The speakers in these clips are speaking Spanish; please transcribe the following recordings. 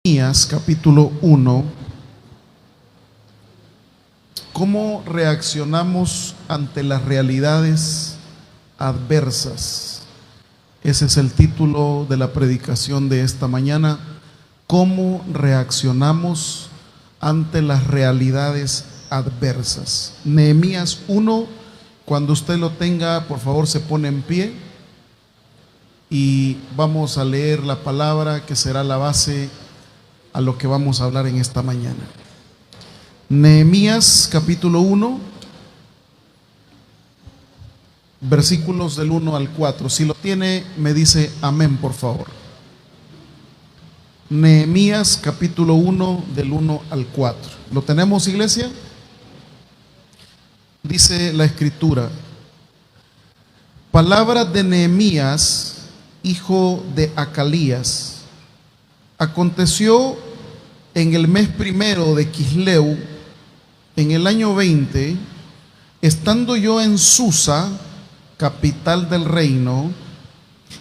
Nehemías capítulo 1. ¿Cómo reaccionamos ante las realidades adversas? Ese es el título de la predicación de esta mañana. ¿Cómo reaccionamos ante las realidades adversas? Nehemías 1, cuando usted lo tenga, por favor se pone en pie y vamos a leer la palabra que será la base a lo que vamos a hablar en esta mañana. Nehemías capítulo 1, versículos del 1 al 4. Si lo tiene, me dice amén, por favor. Nehemías capítulo 1, del 1 al 4. ¿Lo tenemos, iglesia? Dice la escritura: palabras de Nehemías, hijo de Acalías. Aconteció en el mes primero de Quisleu, en el año 20, estando yo en Susa, capital del reino,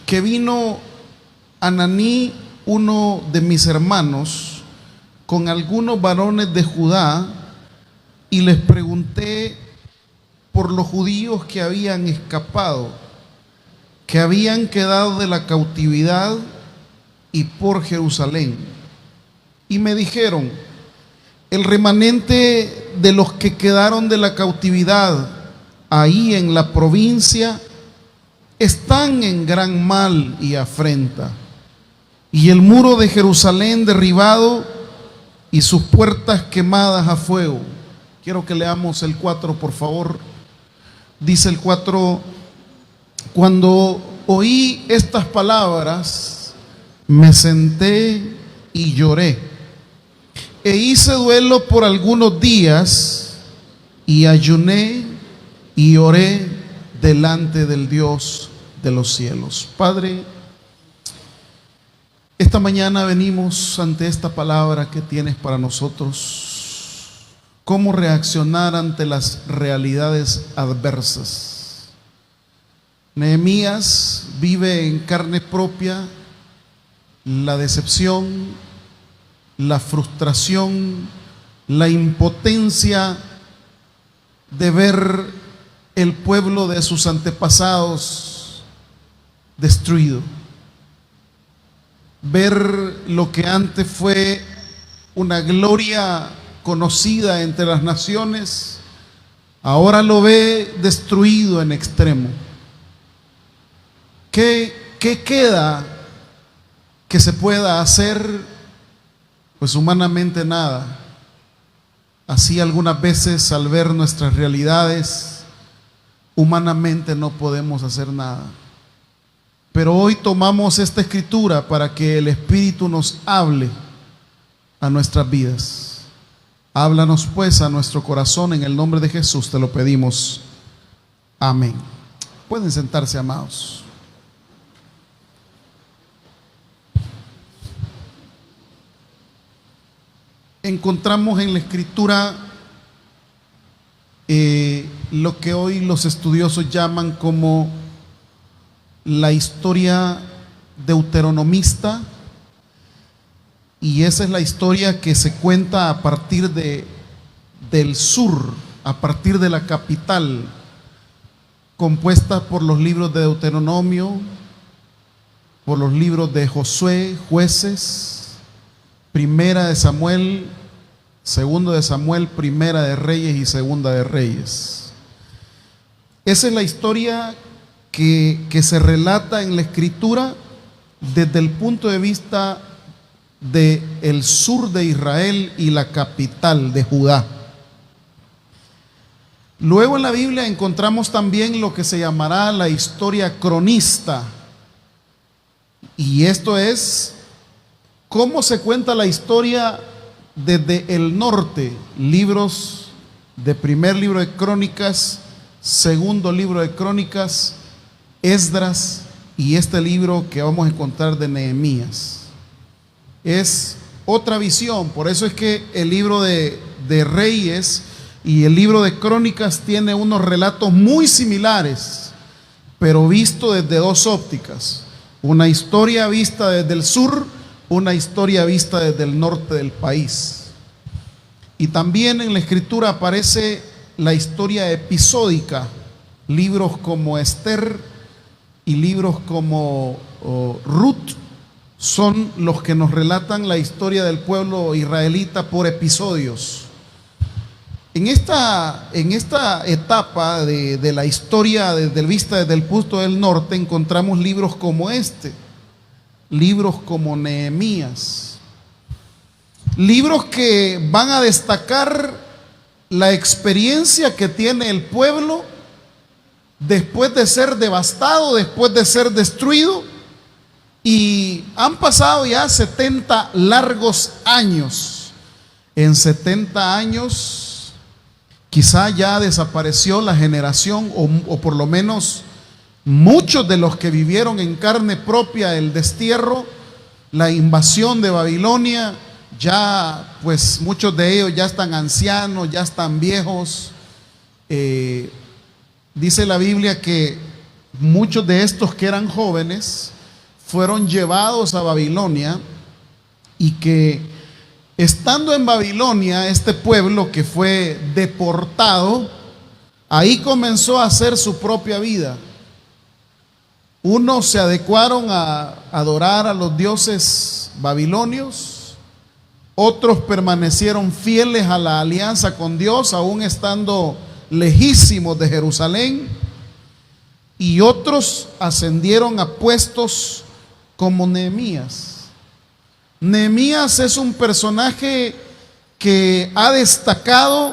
que vino Ananí, uno de mis hermanos, con algunos varones de Judá, y les pregunté por los judíos que habían escapado, que habían quedado de la cautividad, y por Jerusalén. Y me dijeron: el remanente de los que quedaron de la cautividad ahí en la provincia están en gran mal y afrenta, y el muro de Jerusalén derribado y sus puertas quemadas a fuego. Quiero que leamos el 4, por favor. Dice el 4: cuando oí estas palabras, me senté y lloré, e hice duelo por algunos días, y ayuné y oré delante del Dios de los cielos. Padre, esta mañana venimos ante esta palabra que tienes para nosotros. ¿Cómo reaccionar ante las realidades adversas? Nehemías vive en carne propia la decepción, la frustración, la impotencia de ver el pueblo de sus antepasados destruido. Ver lo que antes fue una gloria conocida entre las naciones, ahora lo ve destruido en extremo. ¿Qué queda que se pueda hacer? Pues humanamente nada. Así algunas veces, al ver nuestras realidades, humanamente no podemos hacer nada. Pero hoy tomamos esta escritura para que el Espíritu nos hable a nuestras vidas. Háblanos pues a nuestro corazón, en el nombre de Jesús te lo pedimos. Amén. Pueden sentarse, amados. Encontramos en la escritura lo que hoy los estudiosos llaman como la historia deuteronomista, y esa es la historia que se cuenta a partir del sur, a partir de la capital, compuesta por los libros de Deuteronomio, por los libros de Josué, Jueces, Primera de Samuel, Segundo de Samuel, Primera de Reyes y Segunda de Reyes. Esa es la historia que se relata en la escritura desde el punto de vista del sur de Israel y la capital de Judá. Luego en la Biblia encontramos también lo que se llamará la historia cronista, y esto es cómo se cuenta la historia desde el norte. Libros de primer libro de Crónicas, segundo libro de Crónicas, Esdras, y este libro que vamos a encontrar de Nehemías. Es otra visión. Por eso es que el libro de Reyes y el libro de Crónicas tiene unos relatos muy similares, pero visto desde dos ópticas. Una historia vista desde el sur, una historia vista desde el norte del país. Y también en la escritura aparece la historia episódica, libros como Esther y libros como Ruth son los que nos relatan la historia del pueblo israelita por episodios. En esta etapa de la historia desde vista desde el punto del norte encontramos libros como libros como Nehemías, libros que van a destacar la experiencia que tiene el pueblo después de ser devastado, después de ser destruido, y han pasado ya 70 largos años. En 70 años quizá ya desapareció la generación, o por lo menos muchos de los que vivieron en carne propia el destierro, la invasión de Babilonia. Ya pues muchos de ellos ya están ancianos, ya están viejos. Dice la Biblia que muchos de estos que eran jóvenes fueron llevados a Babilonia, y que estando en Babilonia, este pueblo que fue deportado, ahí comenzó a hacer su propia vida. Unos se adecuaron a adorar a los dioses babilonios, otros permanecieron fieles a la alianza con Dios, aún estando lejísimos de Jerusalén, y otros ascendieron a puestos como Nehemías. Nehemías es un personaje que ha destacado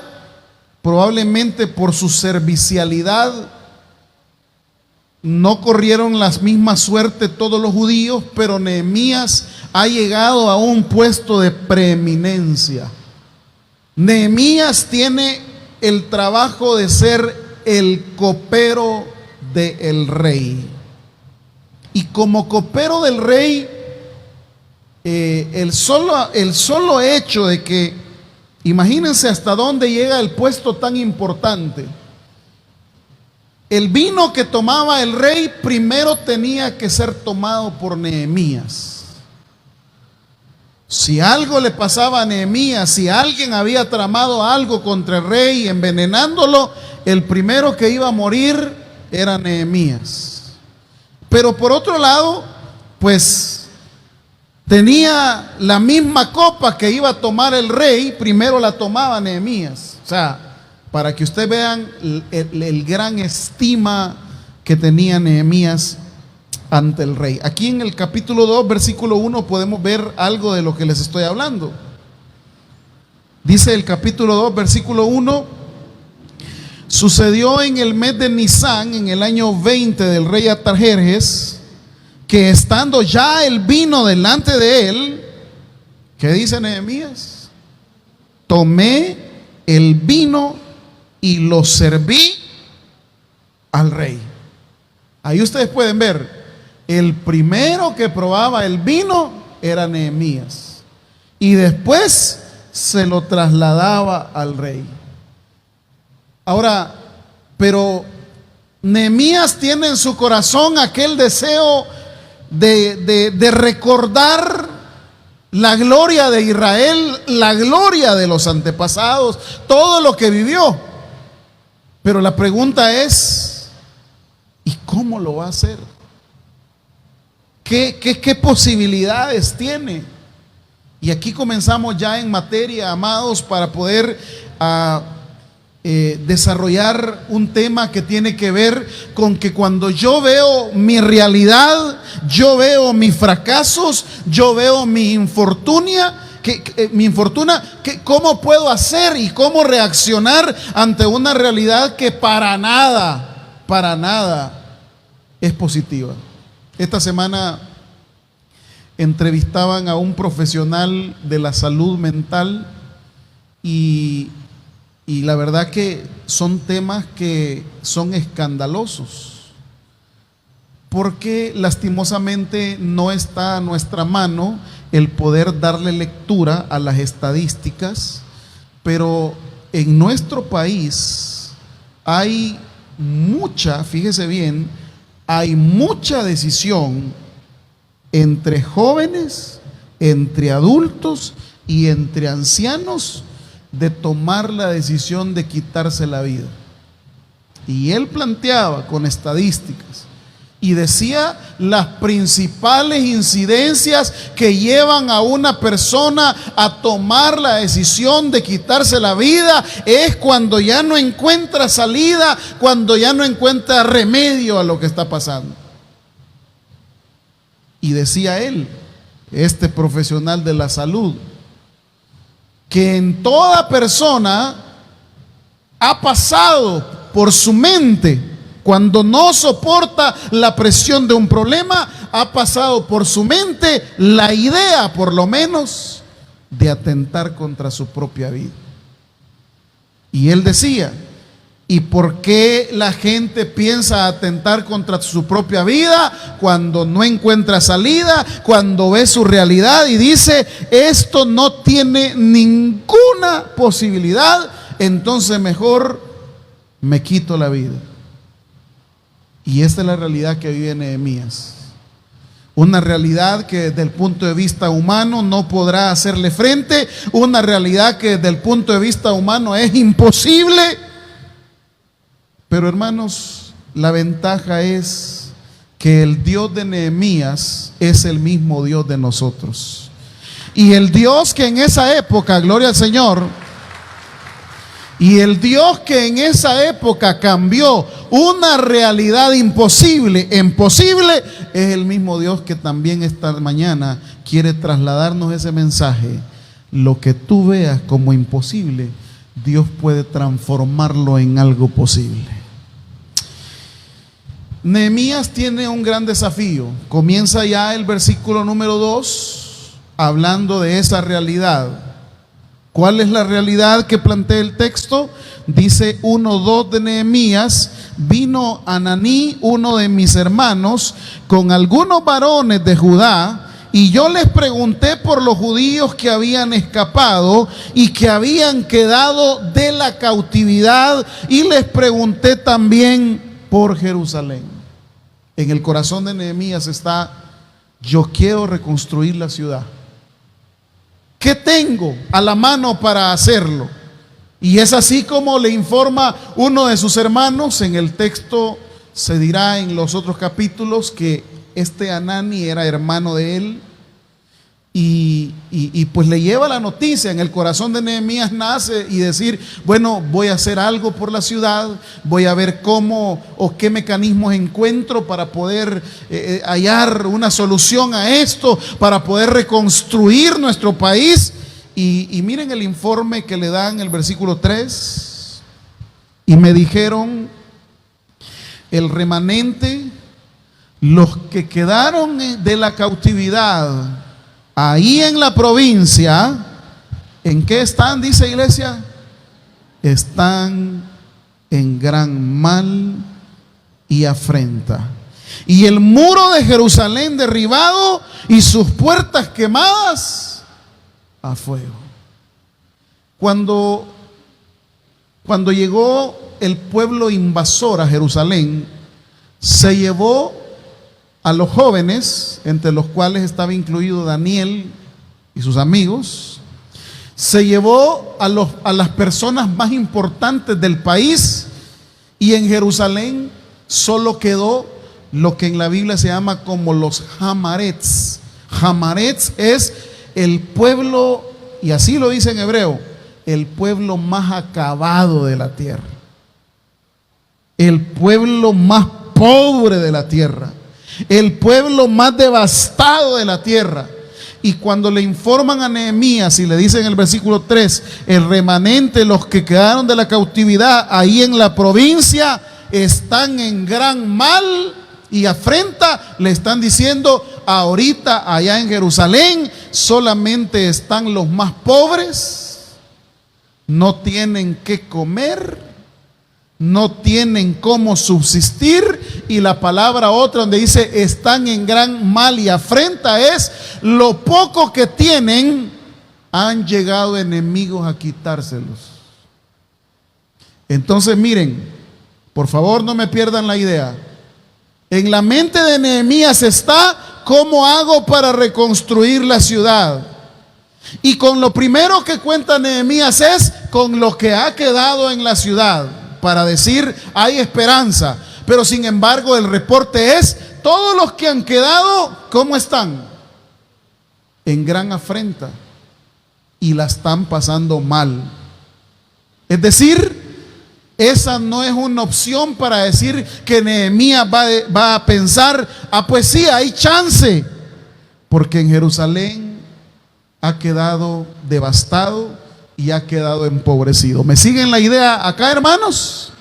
probablemente por su servicialidad. No corrieron la misma suerte todos los judíos, pero Nehemías ha llegado a un puesto de preeminencia. Nehemías tiene el trabajo de ser el copero del rey. Y como copero del rey, el solo hecho de que, imagínense hasta dónde llega el puesto tan importante. El vino que tomaba el rey primero tenía que ser tomado por Nehemías. Si algo le pasaba a Nehemías, si alguien había tramado algo contra el rey envenenándolo, el primero que iba a morir era Nehemías. Pero por otro lado, pues tenía la misma copa que iba a tomar el rey, primero la tomaba Nehemías. O sea, para que ustedes vean el gran estima que tenía Nehemías ante el rey. Aquí en el capítulo 2, versículo 1, podemos ver algo de lo que les estoy hablando. Dice el capítulo 2, versículo 1: sucedió en el mes de Nisán, en el año 20 del rey Artajerjes, que estando ya el vino delante de él, ¿qué dice Nehemías? Tomé el vino y lo serví al rey. Ahí ustedes pueden ver, el primero que probaba el vino era Nehemías, y después se lo trasladaba al rey. Ahora, pero Nehemías tiene en su corazón aquel deseo de recordar la gloria de Israel, la gloria de los antepasados, todo lo que vivió. Pero la pregunta es, ¿y cómo lo va a hacer? ¿Qué posibilidades tiene? Y aquí comenzamos ya en materia, amados, para poder desarrollar un tema que tiene que ver con que cuando yo veo mi realidad, yo veo mis fracasos, yo veo mi infortunia, ¿cómo puedo hacer y cómo reaccionar ante una realidad que para nada es positiva? Esta semana entrevistaban a un profesional de la salud mental, y la verdad que son temas que son escandalosos, porque lastimosamente no está a nuestra mano el poder darle lectura a las estadísticas, pero en nuestro país hay fíjese bien, hay mucha decisión entre jóvenes entre adultos y entre ancianos de tomar la decisión de quitarse la vida. Y él planteaba con estadísticas y decía las principales incidencias que llevan a una persona a tomar la decisión de quitarse la vida es cuando ya no encuentra salida, cuando ya no encuentra remedio a lo que está pasando. Y decía él, este profesional de la salud, que en toda persona ha pasado por su mente, cuando no soporta la presión de un problema, ha pasado por su mente la idea, por lo menos, de atentar contra su propia vida. Y él decía, ¿y por qué la gente piensa atentar contra su propia vida cuando no encuentra salida, cuando ve su realidad y dice, esto no tiene ninguna posibilidad, entonces mejor me quito la vida? Y esta es la realidad que vive Nehemías. Una realidad que desde el punto de vista humano no podrá hacerle frente, una realidad que desde el punto de vista humano es imposible. Pero hermanos, la ventaja es que el Dios de Nehemías es el mismo Dios de nosotros. Y el Dios que en esa época, gloria al Señor, y el Dios que en esa época cambió una realidad imposible en posible, es el mismo Dios que también esta mañana quiere trasladarnos ese mensaje. Lo que tú veas como imposible, Dios puede transformarlo en algo posible. Nehemías tiene un gran desafío. Comienza ya el versículo número 2 hablando de esa realidad. ¿Cuál es la realidad que plantea el texto? Dice 1:2 de Nehemías: vino Hananí, uno de mis hermanos, con algunos varones de Judá, y yo les pregunté por los judíos que habían escapado y que habían quedado de la cautividad, y les pregunté también por Jerusalén. En el corazón de Nehemías está: yo quiero reconstruir la ciudad. ¿Qué tengo a la mano para hacerlo? Y es así como le informa uno de sus hermanos. En el texto se dirá en los otros capítulos que este Hanani era hermano de él. Y pues le lleva la noticia. En el corazón de Nehemías nace y decir: bueno, voy a hacer algo por la ciudad, voy a ver cómo o qué mecanismos encuentro para poder hallar una solución a esto, para poder reconstruir nuestro país. Y miren el informe que le dan en el versículo 3. Y me dijeron: el remanente, los que quedaron de la cautividad ahí en la provincia, ¿en qué están? Dice, iglesia, están en gran mal y afrenta. Y el muro de Jerusalén derribado y sus puertas quemadas a fuego. Cuando llegó el pueblo invasor a Jerusalén, se llevó a los jóvenes, entre los cuales estaba incluido Daniel y sus amigos. Se llevó a las personas más importantes del país, y en Jerusalén solo quedó lo que en la Biblia se llama como los Hamarets. Hamarets es el pueblo, y así lo dice en hebreo, el pueblo más acabado de la tierra, el pueblo más pobre de la tierra, el pueblo más devastado de la tierra. Y cuando le informan a Nehemías y le dicen en el versículo 3, el remanente, los que quedaron de la cautividad ahí en la provincia, están en gran mal y afrenta, le están diciendo: ahorita allá en Jerusalén solamente están los más pobres, no tienen qué comer, no tienen cómo subsistir. Y la palabra otra donde dice están en gran mal y afrenta es lo poco que tienen, han llegado enemigos a quitárselos. Entonces miren, por favor no me pierdan la idea. En la mente de Nehemías está: ¿cómo hago para reconstruir la ciudad? Y con lo primero que cuenta Nehemías es con lo que ha quedado en la ciudad, para decir, hay esperanza. Pero sin embargo el reporte es, todos los que han quedado, ¿cómo están? En gran afrenta y la están pasando mal. Es decir, esa no es una opción para decir que Nehemías va a pensar, pues sí, hay chance, porque en Jerusalén ha quedado devastado y ha quedado empobrecido. ¿Me siguen la idea acá, hermanos?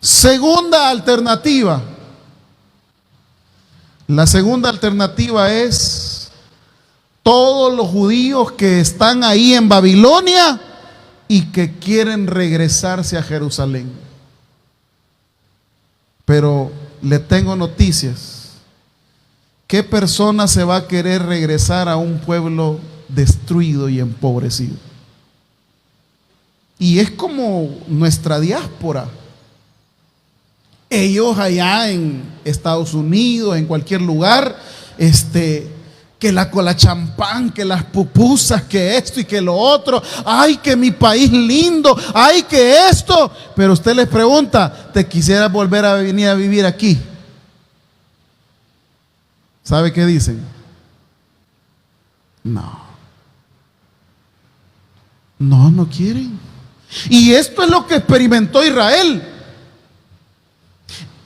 Segunda alternativa. La segunda alternativa es todos los judíos que están ahí en Babilonia y que quieren regresarse a Jerusalén. Pero le tengo noticias. ¿Qué persona se va a querer regresar a un pueblo destruido y empobrecido? Y es como nuestra diáspora. Ellos allá en Estados Unidos, en cualquier lugar, que la cola champán, que las pupusas, que esto y que lo otro, ay, que mi país lindo, ay, que esto. Pero usted les pregunta, ¿te quisieras volver a venir a vivir aquí? ¿Sabe qué dicen? No quieren. Y esto es lo que experimentó Israel.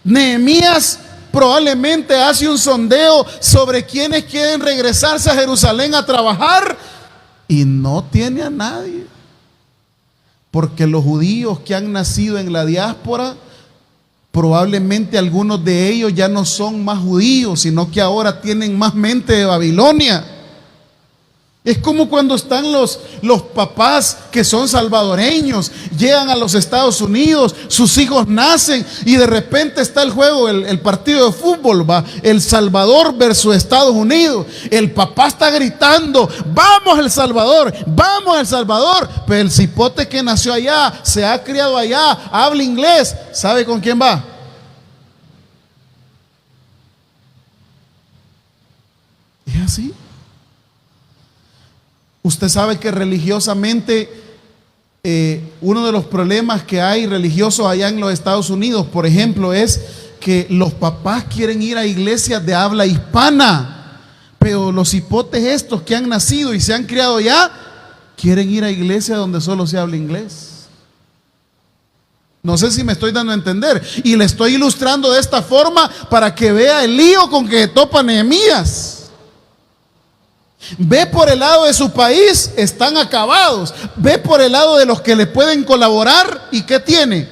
Nehemías probablemente hace un sondeo sobre quienes quieren regresarse a Jerusalén a trabajar y no tiene a nadie. Porque los judíos que han nacido en la diáspora, probablemente algunos de ellos ya no son más judíos, sino que ahora tienen más mente de Babilonia. Es como cuando están los papás que son salvadoreños, llegan a los Estados Unidos, sus hijos nacen y de repente está el juego, el partido de fútbol, va, El Salvador versus Estados Unidos. El papá está gritando, vamos El Salvador, vamos El Salvador. Pero el cipote que nació allá, se ha criado allá, habla inglés, ¿sabe con quién va? Es así. Usted sabe que religiosamente uno de los problemas que hay religiosos allá en los Estados Unidos, por ejemplo, es que los papás quieren ir a iglesias de habla hispana, pero los hipotes estos que han nacido y se han criado allá, quieren ir a iglesias donde solo se habla inglés. No sé si me estoy dando a entender. Y le estoy ilustrando de esta forma para que vea el lío con que topa Nehemías. Ve por el lado de su país, están acabados. Ve por el lado de los que le pueden colaborar, ¿y qué tiene?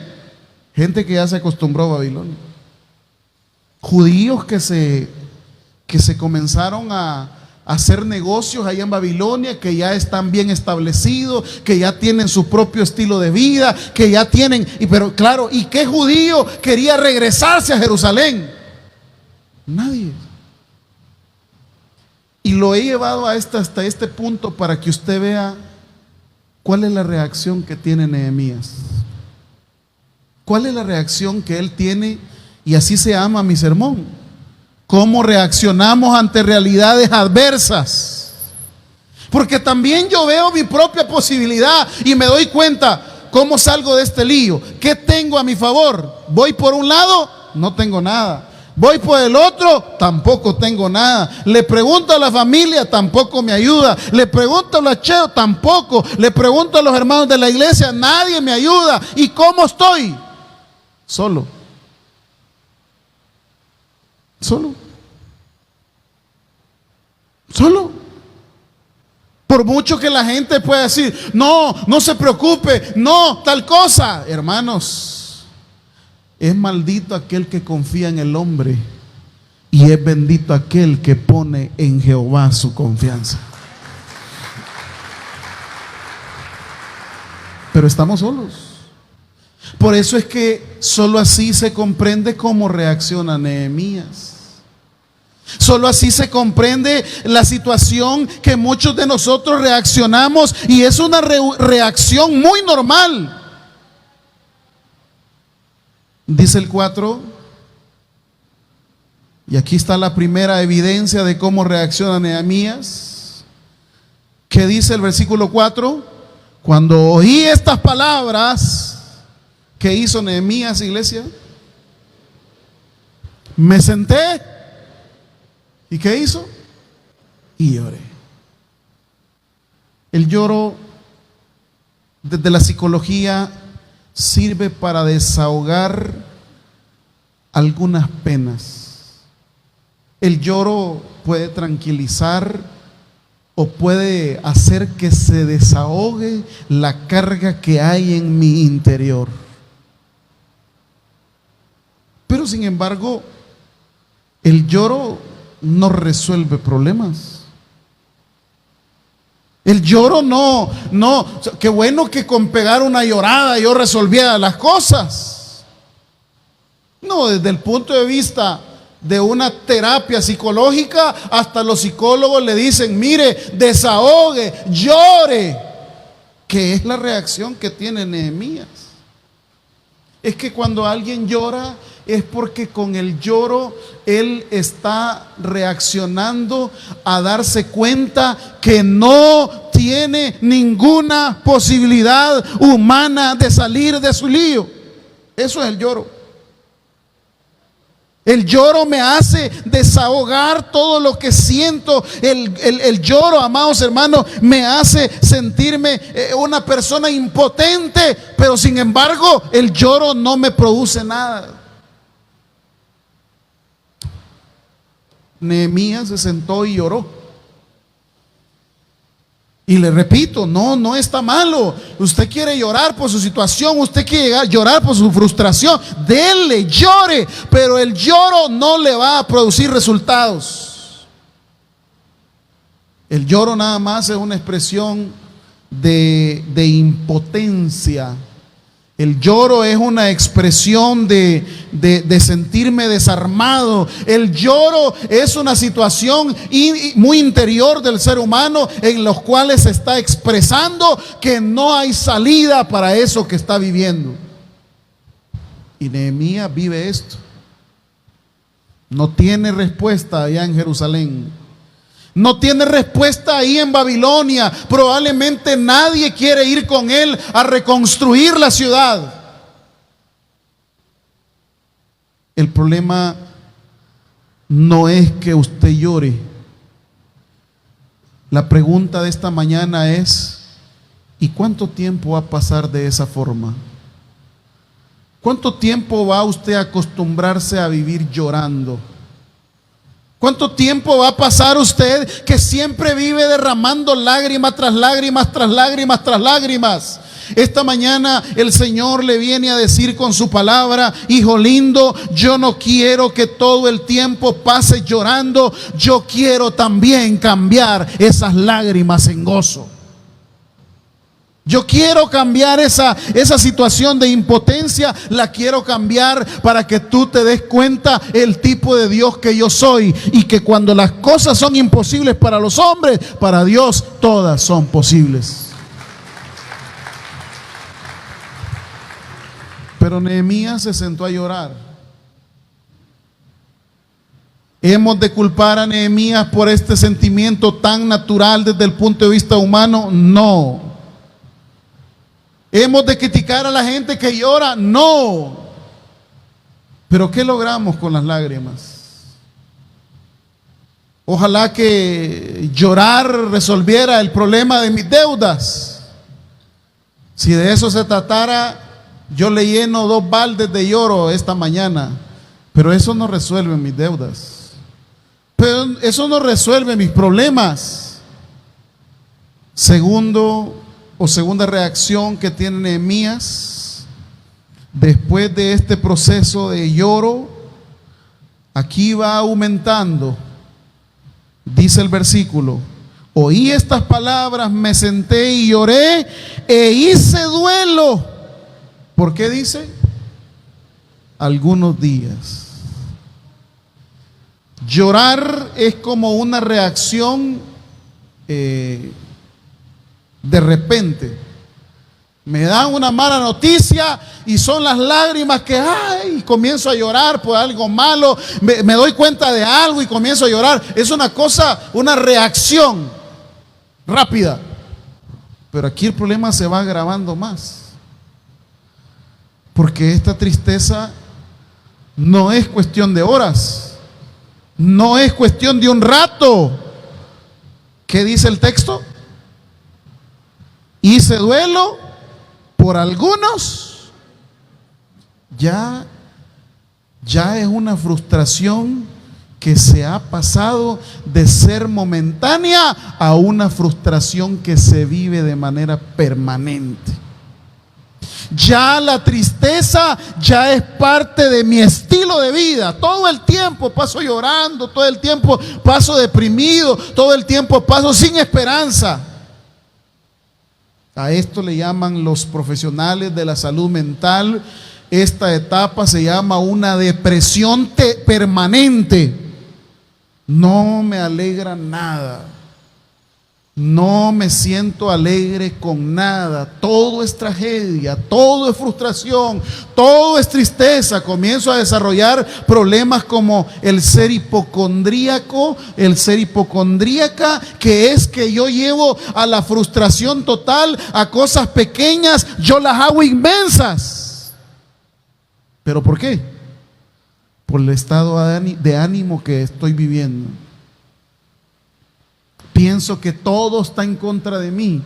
Gente que ya se acostumbró a Babilonia. Judíos que se comenzaron a hacer negocios allá en Babilonia, que ya están bien establecidos, que ya tienen su propio estilo de vida, que ya tienen, pero claro, ¿y qué judío quería regresarse a Jerusalén? Nadie. Y lo he llevado hasta este punto para que usted vea cuál es la reacción que tiene Nehemías. ¿Cuál es la reacción que él tiene? Y así se llama mi sermón. ¿Cómo reaccionamos ante realidades adversas? Porque también yo veo mi propia posibilidad y me doy cuenta, ¿cómo salgo de este lío? ¿Qué tengo a mi favor? ¿Voy por un lado? No tengo nada. Voy por el otro, tampoco tengo nada. Le pregunto a la familia, tampoco me ayuda. Le pregunto a los cheos, tampoco. Le pregunto a los hermanos de la iglesia, nadie me ayuda. ¿Y cómo estoy? Solo. Por mucho que la gente pueda decir, no se preocupe, no, tal cosa. Hermanos, es maldito aquel que confía en el hombre y es bendito aquel que pone en Jehová su confianza. Pero estamos solos. Por eso es que solo así se comprende cómo reacciona Nehemías. Solo así se comprende la situación que muchos de nosotros reaccionamos, y es una reacción muy normal. Dice el 4: Y aquí está la primera evidencia de cómo reacciona Nehemías. ¿Qué dice el versículo 4? Cuando oí estas palabras, ¿qué hizo Nehemías, iglesia? Me senté. ¿Y qué hizo? Y lloré. El lloro, desde la psicología, sirve para desahogar algunas penas. El lloro puede tranquilizar o puede hacer que se desahogue la carga que hay en mi interior. Pero sin embargo, el lloro no resuelve problemas. El lloro no, qué bueno que con pegar una llorada yo resolviera las cosas. No, desde el punto de vista de una terapia psicológica, hasta los psicólogos le dicen, mire, desahogue, llore, que es la reacción que tiene Nehemías. Es que cuando alguien llora es porque con el lloro él está reaccionando a darse cuenta que no tiene ninguna posibilidad humana de salir de su lío. Eso es el lloro. El lloro me hace desahogar todo lo que siento. El lloro, amados hermanos, me hace sentirme una persona impotente. Pero sin embargo, el lloro no me produce nada. Nehemías se sentó y lloró. Y le repito, no está malo. Usted quiere llorar por su situación, usted quiere llorar por su frustración, dele, llore, pero el lloro no le va a producir resultados. El lloro nada más es una expresión de impotencia. El lloro es una expresión de sentirme desarmado. El lloro es una situación muy interior del ser humano, en los cuales se está expresando que no hay salida para eso que está viviendo. Y Nehemías vive esto. No tiene respuesta allá en Jerusalén. No tiene respuesta ahí en Babilonia. Probablemente nadie quiere ir con él a reconstruir la ciudad. El problema no es que usted llore. La pregunta de esta mañana es: ¿y cuánto tiempo va a pasar de esa forma? ¿Cuánto tiempo va usted a acostumbrarse a vivir llorando? ¿Cuánto tiempo va a pasar usted que siempre vive derramando lágrimas tras lágrimas, tras lágrimas, tras lágrimas? Esta mañana el Señor le viene a decir con su palabra: hijo lindo, yo no quiero que todo el tiempo pases llorando. Yo quiero también cambiar esas lágrimas en gozo. Yo quiero cambiar esa situación de impotencia, la quiero cambiar para que tú te des cuenta el tipo de Dios que yo soy, y que cuando las cosas son imposibles para los hombres, para Dios todas son posibles. Pero Nehemías se sentó a llorar. ¿Hemos de culpar a Nehemías por este sentimiento tan natural desde el punto de vista humano? No. ¿Hemos de criticar a la gente que llora? No. Pero ¿qué logramos con las lágrimas? Ojalá que llorar resolviera el problema de mis deudas. Si de eso se tratara, yo le lleno 2 baldes de lloro esta mañana. Pero eso no resuelve mis deudas. Pero eso no resuelve mis problemas. Segunda reacción que tiene Nehemías después de este proceso de lloro, aquí va aumentando. Dice el versículo: oí estas palabras, me senté y lloré e hice duelo. ¿Por qué dice? Algunos días. Llorar es como una reacción de repente. Me dan una mala noticia y son las lágrimas que, ay, comienzo a llorar por algo malo, me doy cuenta de algo y comienzo a llorar. Es una cosa, una reacción rápida. Pero aquí el problema se va agravando más. Porque esta tristeza no es cuestión de horas, no es cuestión de un rato. ¿Qué dice el texto? Hice duelo por algunos. Ya es una frustración que se ha pasado de ser momentánea a una frustración que se vive de manera permanente. Ya la tristeza ya es parte de mi estilo de vida. Todo el tiempo paso llorando, todo el tiempo paso deprimido, todo el tiempo paso sin esperanza. A esto le llaman los profesionales de la salud mental, esta etapa se llama una depresión permanente. No me alegra nada. No me siento alegre con nada. Todo es tragedia, todo es frustración, todo es tristeza. Comienzo a desarrollar problemas como el ser hipocondríaco, el ser hipocondríaca, que es que yo llevo a la frustración total, a cosas pequeñas, yo las hago inmensas. ¿Pero por qué? Por el estado de ánimo que estoy viviendo. Pienso que todo está en contra de mí.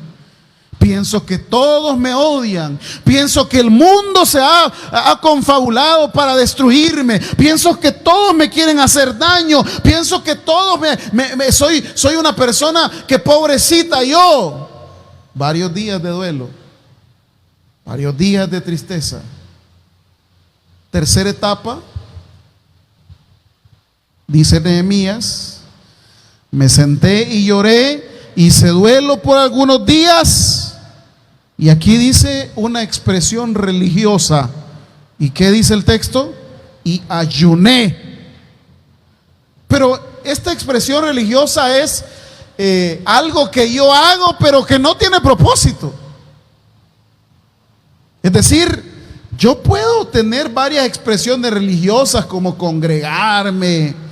Pienso que todos me odian. Pienso que el mundo se ha confabulado para destruirme. Pienso que todos me quieren hacer daño. Pienso que todos soy una persona que pobrecita yo. Varios días de duelo. Varios días de tristeza. Tercera etapa. Dice Nehemías: me senté y lloré, hice duelo por algunos días. Y aquí dice una expresión religiosa. ¿Y qué dice el texto? Y ayuné. Pero esta expresión religiosa es algo que yo hago, pero que no tiene propósito. Es decir, yo puedo tener varias expresiones religiosas como congregarme.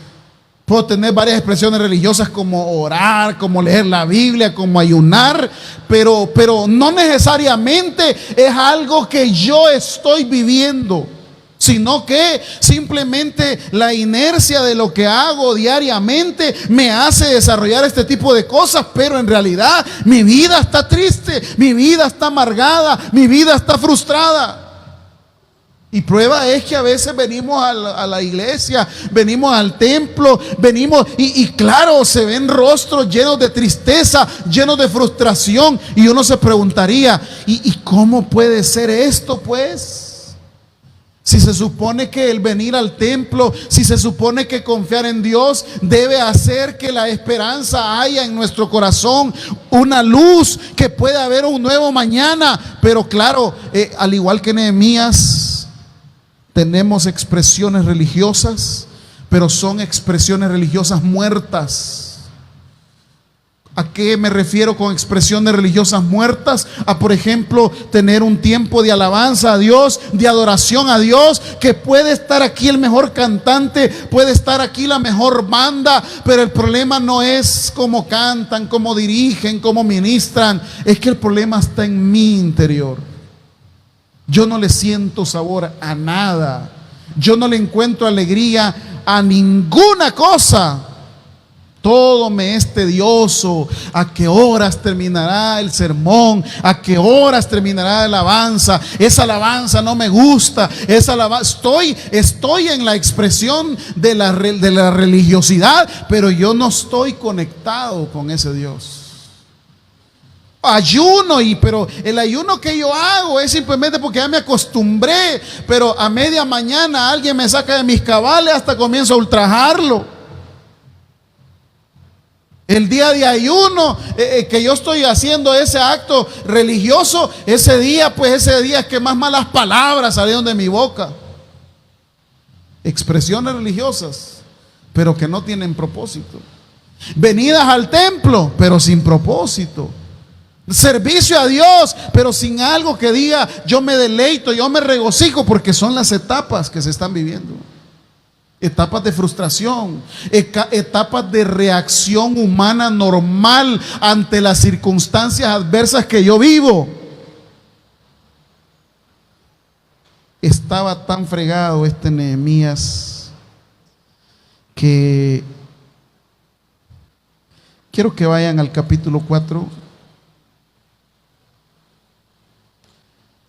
Puedo tener varias expresiones religiosas como orar, como leer la Biblia, como ayunar, pero no necesariamente es algo que yo estoy viviendo, sino que simplemente la inercia de lo que hago diariamente me hace desarrollar este tipo de cosas, pero en realidad mi vida está triste, mi vida está amargada, mi vida está frustrada. Y prueba es que a veces venimos a la iglesia, venimos al templo, venimos y claro, se ven rostros llenos de tristeza, llenos de frustración. Y uno se preguntaría, ¿y cómo puede ser esto pues? Si se supone que el venir al templo, si se supone que confiar en Dios debe hacer que la esperanza haya en nuestro corazón una luz, que pueda haber un nuevo mañana. Pero claro, al igual que Nehemías, tenemos expresiones religiosas, pero son expresiones religiosas muertas. ¿A qué me refiero con expresiones religiosas muertas? A, por ejemplo, tener un tiempo de alabanza a Dios, de adoración a Dios, que puede estar aquí el mejor cantante, puede estar aquí la mejor banda, pero el problema no es cómo cantan, cómo dirigen, cómo ministran, es que el problema está en mi interior. Yo no le siento sabor a nada. Yo no le encuentro alegría a ninguna cosa. Todo me es tedioso. ¿A qué horas terminará el sermón? ¿A qué horas terminará la alabanza? Esa alabanza no me gusta. Esa alabanza, estoy en la expresión de la religiosidad, pero yo no estoy conectado con ese Dios. Ayuno, pero el ayuno que yo hago es simplemente porque ya me acostumbré, pero a media mañana alguien me saca de mis cabales, hasta comienzo a ultrajarlo. El día de ayuno que yo estoy haciendo ese acto religioso, ese día es que más malas palabras salieron de mi boca. Expresiones religiosas, pero que no tienen propósito. Venidas al templo, pero sin propósito. Servicio a Dios, pero sin algo que diga yo me deleito, yo me regocijo, porque son las etapas que se están viviendo. Etapas de frustración, etapas de reacción humana normal ante las circunstancias adversas que yo vivo. Estaba tan fregado este Nehemías que quiero que vayan al capítulo 4.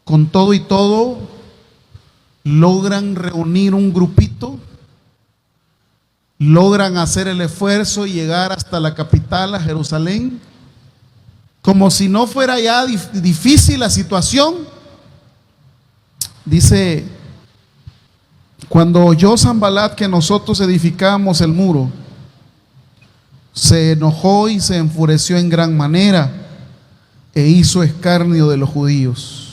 Con todo y todo, logran reunir un grupito, logran hacer el esfuerzo y llegar hasta la capital, a Jerusalén, como si no fuera ya difícil la situación. Dice: cuando oyó Sanbalat que nosotros edificábamos el muro, se enojó y se enfureció en gran manera e hizo escarnio de los judíos.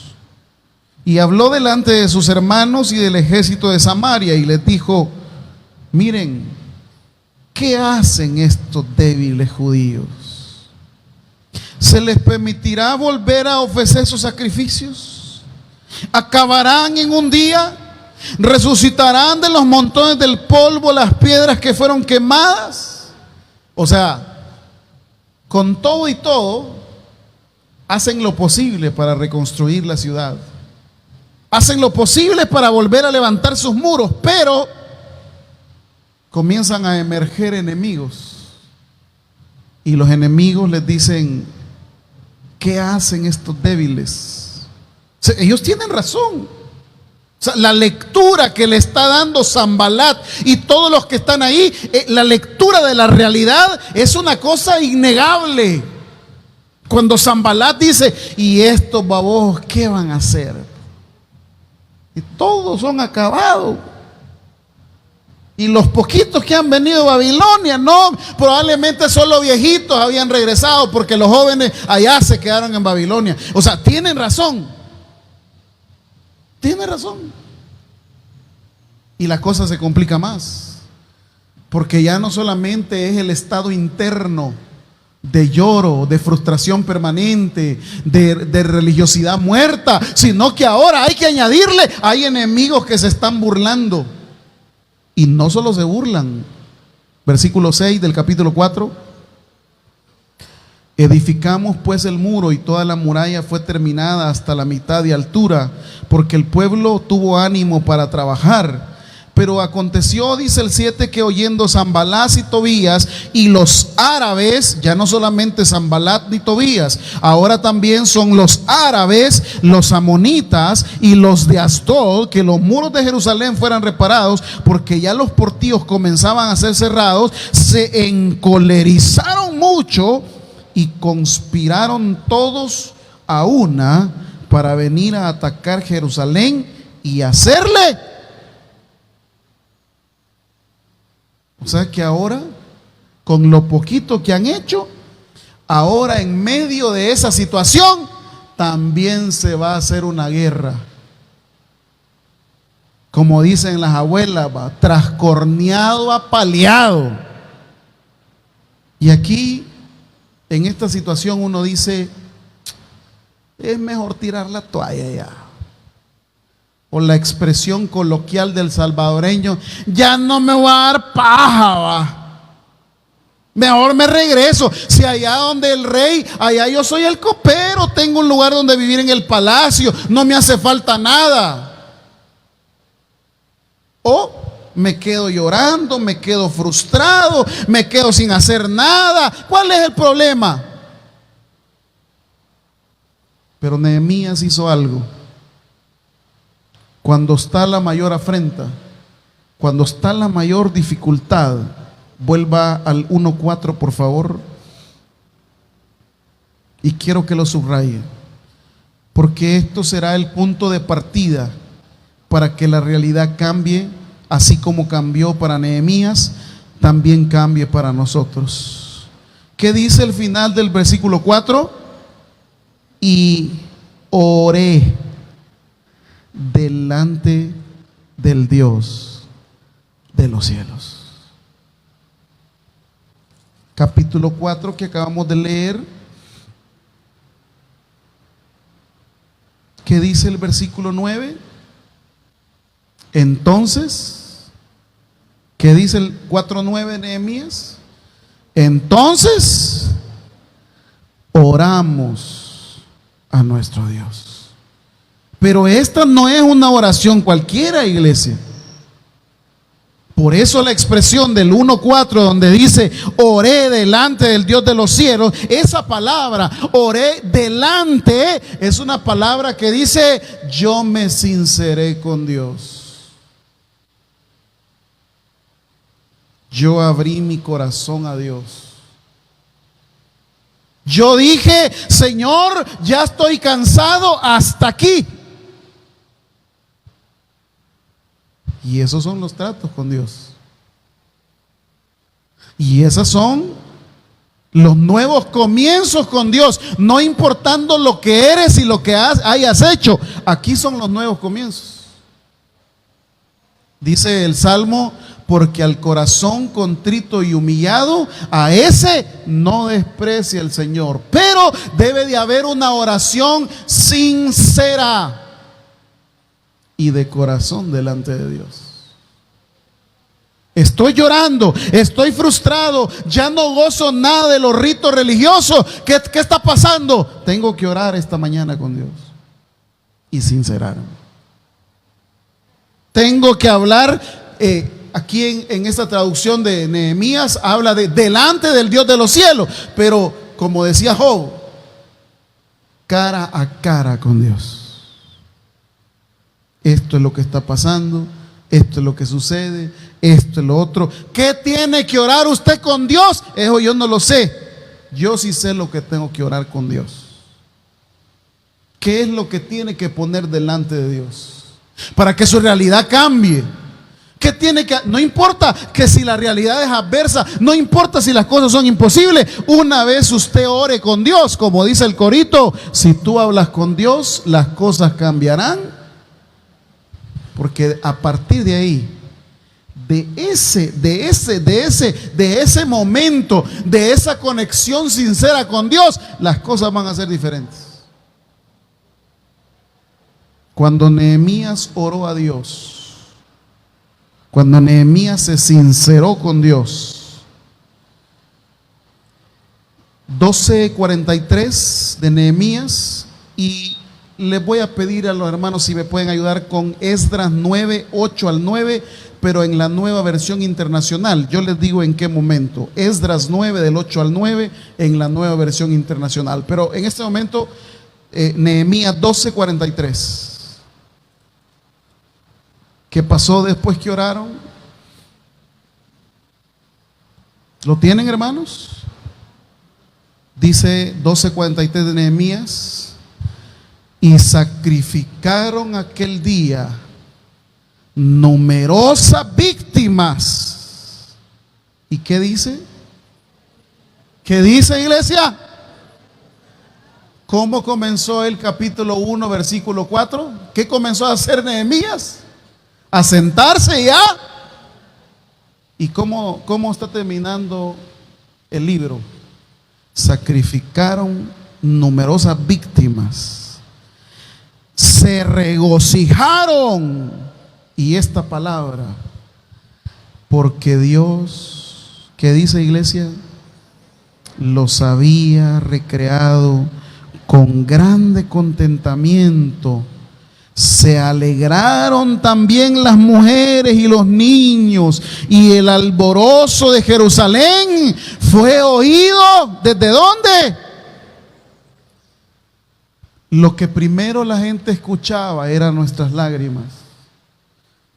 Y habló delante de sus hermanos y del ejército de Samaria y les dijo: miren, ¿qué hacen estos débiles judíos? ¿Se les permitirá volver a ofrecer sus sacrificios? ¿Acabarán en un día? ¿Resucitarán de los montones del polvo las piedras que fueron quemadas? O sea, con todo y todo, hacen lo posible para reconstruir la ciudad. Hacen lo posible para volver a levantar sus muros, pero comienzan a emerger enemigos. Y los enemigos les dicen: ¿qué hacen estos débiles? O sea, ellos tienen razón. O sea, la lectura que le está dando Sanbalat y todos los que están ahí, la lectura de la realidad es una cosa innegable. Cuando Sanbalat dice: ¿y estos babos qué van a hacer? Y todos son acabados. Y los poquitos que han venido a Babilonia, no, probablemente solo viejitos habían regresado, porque los jóvenes allá se quedaron en Babilonia. O sea, tienen razón. Tiene razón. Y la cosa se complica más, porque ya no solamente es el estado interno de lloro, de frustración permanente, de religiosidad muerta, sino que ahora hay que añadirle: hay enemigos que se están burlando. Y no solo se burlan. Versículo 6 del capítulo 4. Edificamos pues el muro y toda la muralla fue terminada hasta la mitad de altura, porque el pueblo tuvo ánimo para trabajar. Pero aconteció, dice el 7, que oyendo Sanbalat y Tobías y los árabes, ya no solamente Sanbalat ni Tobías, ahora también son los árabes, los amonitas y los de Asdod, que los muros de Jerusalén fueran reparados, porque ya los portillos comenzaban a ser cerrados, se encolerizaron mucho y conspiraron todos a una para venir a atacar Jerusalén y hacerle. O sea que ahora, con lo poquito que han hecho, ahora en medio de esa situación, también se va a hacer una guerra. Como dicen las abuelas, va trascorneado, apaleado. Y aquí, en esta situación, uno dice: es mejor tirar la toalla ya. O la expresión coloquial del salvadoreño: ya no me voy a dar paja, va. Mejor me regreso. Si allá donde el rey, allá yo soy el copero, tengo un lugar donde vivir en el palacio, no me hace falta nada. O me quedo llorando, me quedo frustrado, me quedo sin hacer nada. ¿Cuál es el problema? Pero Nehemías hizo algo. Cuando está la mayor afrenta, cuando está la mayor dificultad, vuelva al 1:4 por favor, y quiero que lo subraye, porque esto será el punto de partida para que la realidad cambie. Así como cambió para Nehemías, también cambie para nosotros. ¿Qué dice el final del versículo 4? Y oré delante del Dios de los cielos. Capítulo 4 que acabamos de leer ¿Qué dice el versículo 9? Entonces, ¿qué dice el 4:9 de Nehemías? Entonces oramos a nuestro Dios. Pero esta no es una oración cualquiera, iglesia. Por eso la expresión del 1:4 donde dice oré delante del Dios de los cielos, esa palabra oré delante es una palabra que dice yo me sinceré con Dios. Yo abrí mi corazón a Dios. Yo dije, Señor, ya estoy cansado hasta aquí. Y esos son los tratos con Dios. Y esos son los nuevos comienzos con Dios. No importando lo que eres y lo que hayas hecho. Aquí son los nuevos comienzos. Dice el Salmo, porque al corazón contrito y humillado, a ese no desprecia el Señor. Pero debe de haber una oración sincera y de corazón delante de Dios. Estoy llorando, estoy frustrado, ya no gozo nada de los ritos religiosos. ¿Qué está pasando? Tengo que orar esta mañana con Dios y sincerarme. Tengo que hablar, aquí en esta traducción de Nehemías habla de delante del Dios de los cielos, pero como decía Job, cara a cara con Dios. Esto es lo que está pasando, esto es lo que sucede, esto es lo otro. ¿Qué tiene que orar usted con Dios? Eso yo no lo sé. Yo sí sé lo que tengo que orar con Dios. ¿Qué es lo que tiene que poner delante de Dios para que su realidad cambie? ¿Qué tiene que? No importa que si la realidad es adversa, no importa si las cosas son imposibles. Una vez usted ore con Dios, como dice el corito, si tú hablas con Dios, las cosas cambiarán. Porque a partir de ahí, de ese momento, de esa conexión sincera con Dios, las cosas van a ser diferentes. Cuando Nehemías oró a Dios, cuando Nehemías se sinceró con Dios, 12:43 de Nehemías, y les voy a pedir a los hermanos si me pueden ayudar con Esdras 9, 8 al 9, pero en la nueva versión internacional. Yo les digo en qué momento. Esdras 9 del 8 al 9 en la nueva versión internacional. Pero en este momento, Nehemías 12:43. ¿Qué pasó después que oraron? ¿Lo tienen, hermanos? Dice 12:43 de Nehemías. Y sacrificaron aquel día numerosas víctimas. ¿Y qué dice? ¿Qué dice, iglesia? ¿Cómo comenzó el capítulo 1, versículo 4? ¿Qué comenzó a hacer Nehemías? A sentarse ya. ¿Y cómo está terminando el libro? Sacrificaron numerosas víctimas. Se regocijaron. Y esta palabra, porque Dios, ¿qué dice, iglesia? Los había recreado con grande contentamiento. Se alegraron también las mujeres y los niños, y el alborozo de Jerusalén fue oído. ¿Desde dónde? Lo que primero la gente escuchaba eran nuestras lágrimas.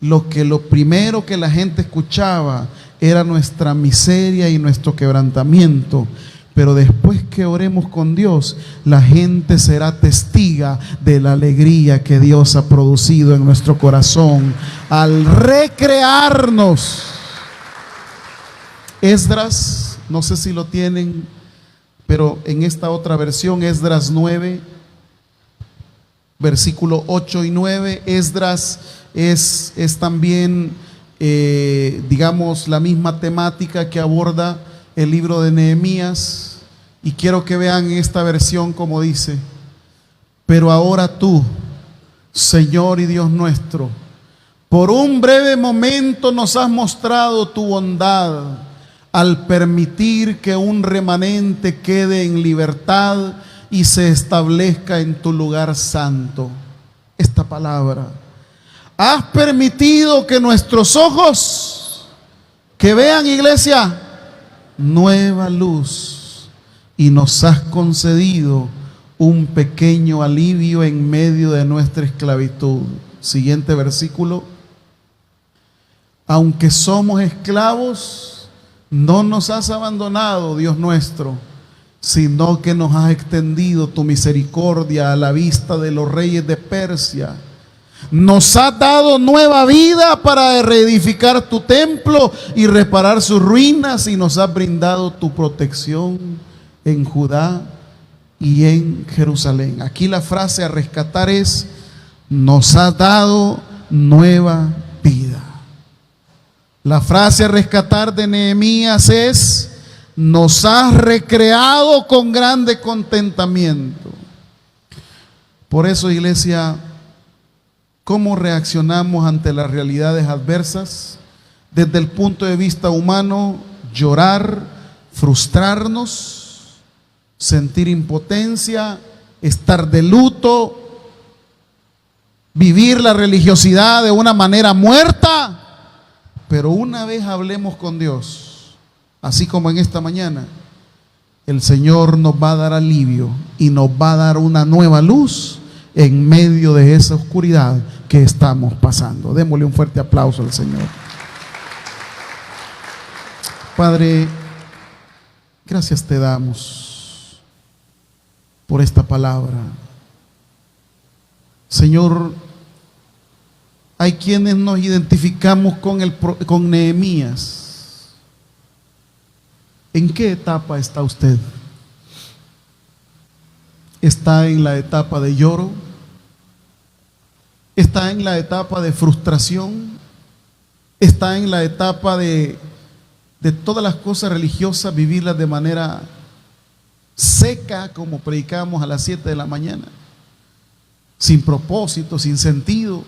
Lo primero que la gente escuchaba era nuestra miseria y nuestro quebrantamiento. Pero después que oremos con Dios, la gente será testiga de la alegría que Dios ha producido en nuestro corazón al recrearnos. Esdras, no sé si lo tienen, pero en esta otra versión, Esdras 9, versículo 8 y 9, Esdras es también, digamos, la misma temática que aborda el libro de Nehemías. Y quiero que vean esta versión como dice: pero ahora tú, Señor y Dios nuestro, por un breve momento nos has mostrado tu bondad al permitir que un remanente quede en libertad y se establezca en tu lugar santo. Esta palabra: has permitido que nuestros ojos, que vean, iglesia, nueva luz, y nos has concedido un pequeño alivio en medio de nuestra esclavitud. Siguiente versículo: aunque somos esclavos, no nos has abandonado, Dios nuestro, sino que nos has extendido tu misericordia a la vista de los reyes de Persia. Nos has dado nueva vida para reedificar tu templo y reparar sus ruinas, y nos has brindado tu protección en Judá y en Jerusalén. Aquí la frase a rescatar es: nos has dado nueva vida. La frase a rescatar de Nehemías es: nos has recreado con grande contentamiento. Por eso, iglesia, ¿cómo reaccionamos ante las realidades adversas? Desde el punto de vista humano: llorar, frustrarnos, sentir impotencia, estar de luto, vivir la religiosidad de una manera muerta. Pero una vez hablemos con Dios, así como en esta mañana, el Señor nos va a dar alivio y nos va a dar una nueva luz en medio de esa oscuridad que estamos pasando. Démosle un fuerte aplauso al Señor. Padre, gracias te damos por esta palabra. Señor, hay quienes nos identificamos con Nehemías. ¿En qué etapa está usted? ¿Está en la etapa de lloro? ¿Está en la etapa de frustración? ¿Está en la etapa de todas las cosas religiosas, vivirlas de manera seca, como predicamos a las 7 de la mañana? Sin propósito, sin sentido.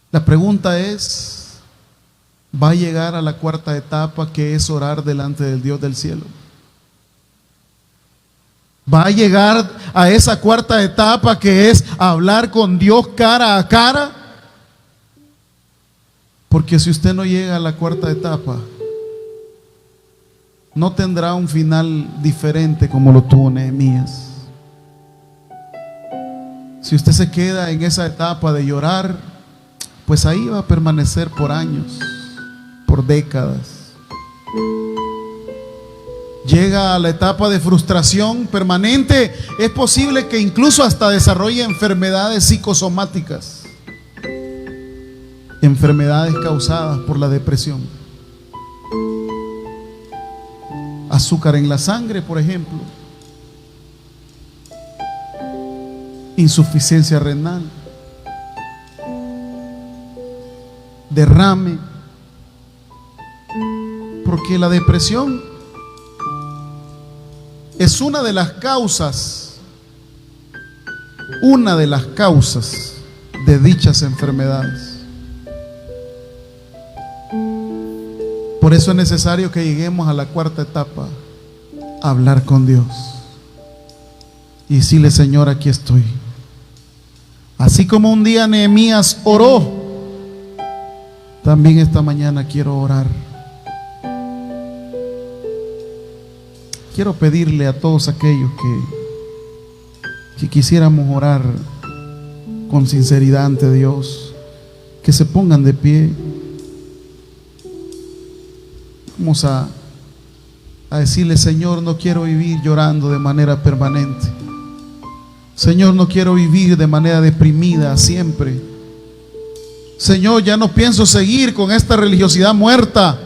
La pregunta es: ¿va a llegar a la cuarta etapa, que es orar delante del Dios del cielo? ¿Va a llegar a esa cuarta etapa, que es hablar con Dios cara a cara? Porque si usted no llega a la cuarta etapa, no tendrá un final diferente como lo tuvo Nehemías. Si usted se queda en esa etapa de llorar, pues ahí va a permanecer por años, por décadas. Llega a la etapa de frustración permanente, es posible que incluso hasta desarrolle enfermedades psicosomáticas, enfermedades causadas por la depresión. Azúcar en la sangre, por ejemplo, insuficiencia renal, derrame, porque la depresión es una de las causas de dichas enfermedades. Por eso es necesario que lleguemos a la cuarta etapa, a hablar con Dios y decirle: Señor, aquí estoy. Así como un día Nehemías oró, también esta mañana quiero orar. Quiero pedirle a todos aquellos que quisiéramos orar con sinceridad ante Dios, que se pongan de pie. Vamos a decirle: Señor, no quiero vivir llorando de manera permanente. Señor, no quiero vivir de manera deprimida siempre. Señor, ya no pienso seguir con esta religiosidad muerta.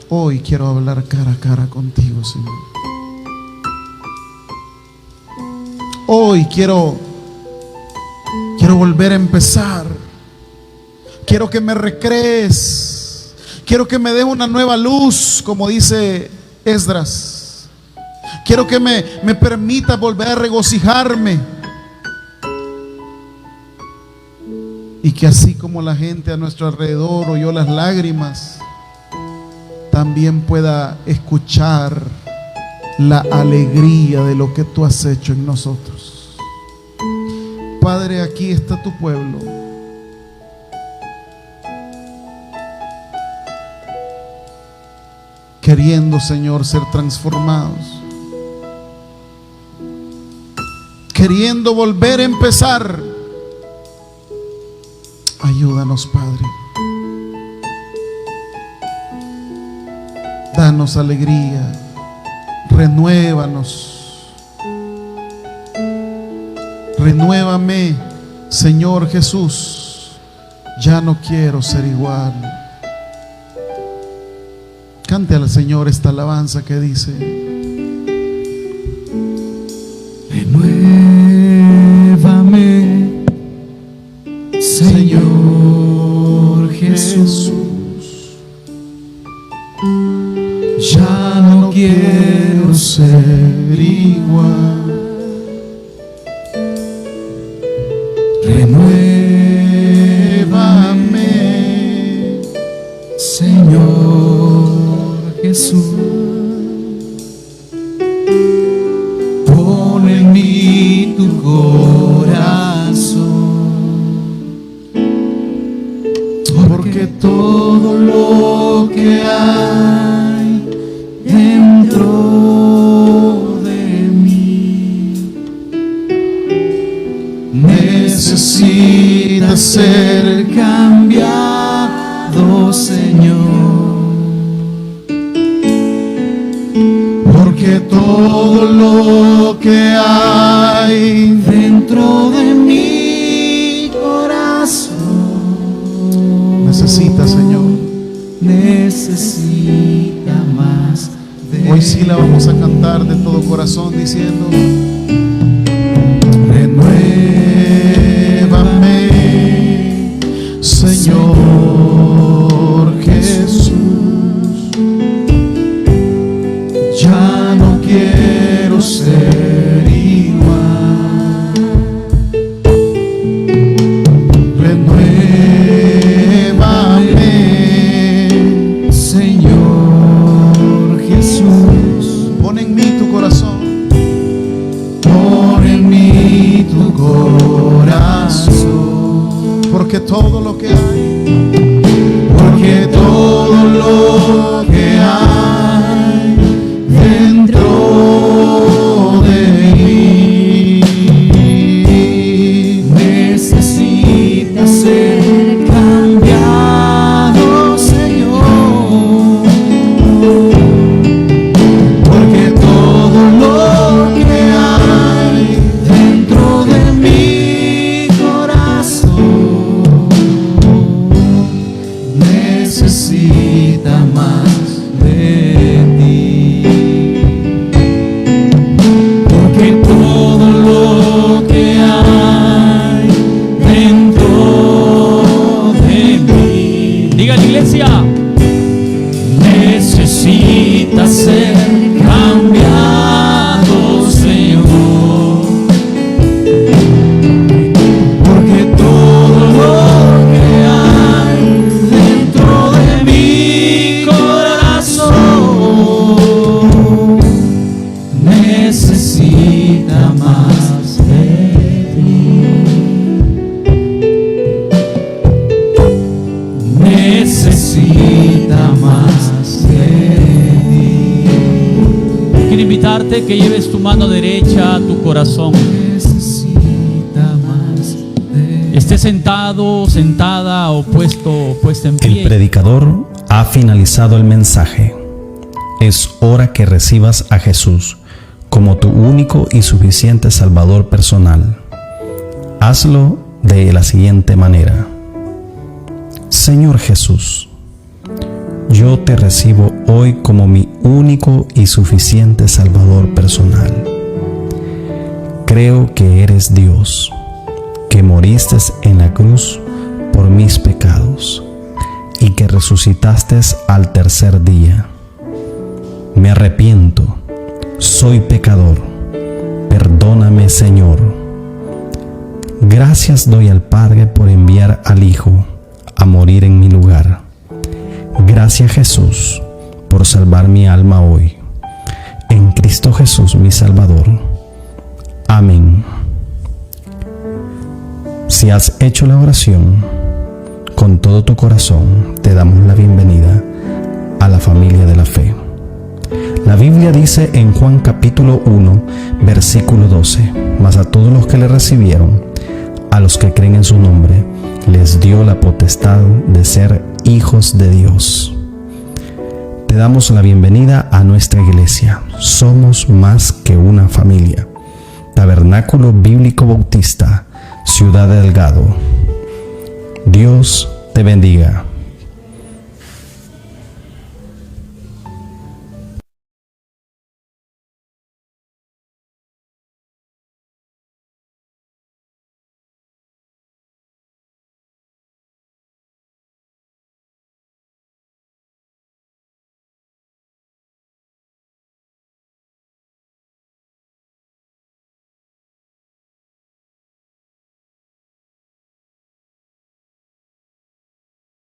Hoy quiero hablar cara a cara contigo, Señor. Hoy quiero volver a empezar. Quiero que me recrees. Quiero que me des una nueva luz, como dice Esdras. Quiero que me permitas volver a regocijarme. Y que así como la gente a nuestro alrededor oyó las lágrimas, también pueda escuchar la alegría de lo que tú has hecho en nosotros. Padre, aquí está tu pueblo. Queriendo, Señor, ser transformados. Queriendo volver a empezar. Ayúdanos, Padre. Danos alegría. Renuévanos. Renuévame, Señor Jesús. Ya no quiero ser igual. Cante al Señor esta alabanza que dice: renuévame, Señor Jesús. Ya no quiero ser igual. Renuévame, Señor Jesús. Pon en mí tu corazón, porque todo lo que hay dentro de mí necesita ser cambiado, Señor. Porque todo lo que hay dentro de mi corazón necesita, Señor. Necesita más de Hoy sí la vamos a cantar de todo corazón diciendo: renuévame, Señor Jesús. Ya no quiero ser igual. Renuévame, Señor Jesús. Pon en mí tu corazón. Pon en mí tu corazón. Porque todo lo que hay, porque todo lo que hay dentro de mí necesita ser cambiado, Señor. Porque todo lo que hay dentro de mi corazón necesita más de ti. Porque todo lo que hay dentro de mí, diga la iglesia, necesita ser cambiado, Señor. Porque todo lo que hay dentro de mi corazón necesita más de ti. Necesita más de ti. Quiero invitarte que lleves tu mano derecha a tu corazón. Necesita más de Esté sentado, sentada o puesta en El pie. predicador ha finalizado el mensaje. Es hora que recibas a Jesús como tu único y suficiente Salvador personal. Hazlo de la siguiente manera: Señor Jesús, yo te recibo hoy como mi único y suficiente Salvador personal. Creo que eres Dios, que moriste en la cruz por mis pecados y que resucitaste al tercer día. Me arrepiento, soy pecador. Perdóname, Señor. Gracias doy al Padre por enviar al Hijo a morir en mi lugar. Gracias, Jesús, por salvar mi alma hoy. En Cristo Jesús, mi Salvador. Amén. Si has hecho la oración con todo tu corazón, te damos la bienvenida a la familia de la fe. La Biblia dice en Juan capítulo 1, versículo 12: mas a todos los que le recibieron, a los que creen en su nombre, les dio la potestad de ser hijos de Dios. Te damos la bienvenida a nuestra iglesia. Somos más que una familia. Tabernáculo Bíblico Bautista, Ciudad de Delgado. Dios te bendiga.